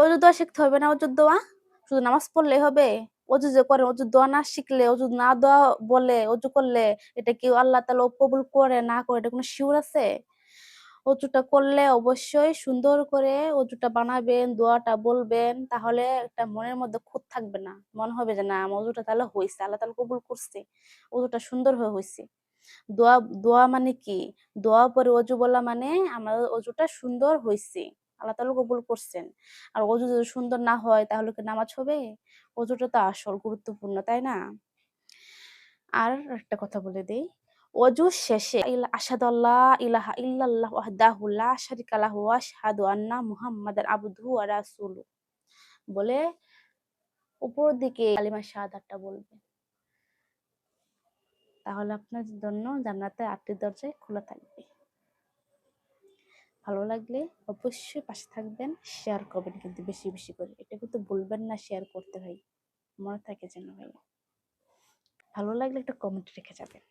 অজু দোয়া শিখতে হবে না? অজুর দোয়া শুধু নামাজ পড়লেই হবে? অজু যে করে অজুর দোয়া না শিখলে, অজু না দোয়া বলে অজু করলে এটা কি আল্লাহ তাআলা কবুল করে না করে এটা কোনো শিওর আছে? অজুটা করলে অবশ্যই সুন্দর করে অজুটা বানাবেন, দোয়াটা বলবেন, তাহলে একটা মনের মধ্যে খুঁত থাকবে না। মনে হবে যে না আমার অজুটা তাহলে হইছে, আল্লাহ তাআলা কবুল করছে। অজুটা সুন্দর হয়ে হইছে। দোয়া দোয়া মানে কি? দোয়া পরে অজু বলা মানে আমার অজুটা সুন্দর হইছে। আল্লাহ তাআলা কবুল করছেন। আর অজু যদি সুন্দর না হয় তাহলে কি নামাজ হবে? অজুটা তো আসল গুরুত্বপূর্ণ, তাই না? আর একটা কথা বলে দেই। অজু শেষে আশহাদু আল্লা ইলাহা ইল্লাল্লাহ ওয়াহদাহু লা শারিকা লাহু ওয়া আশহাদু আন্না মুহাম্মাদান আবদুহু ওয়া রাসূলুহু বলে উপরের দিকে কালিমা শাহাদাতটা বলবেন। তাহলে আপনার জন্য জান্নাতের ৮টি দরজাই খোলা থাকবে। ভালো লাগলে অবশ্যই পাশে থাকবেন, শেয়ার করবেন কিন্তু বেশি, বেশি করে। এটা কিন্তু ভুলবেন না শেয়ার করতে ভাই। মনে থাকে যেন ভাই। ভালো লাগলে একটা কমেন্ট রেখে যাবেন।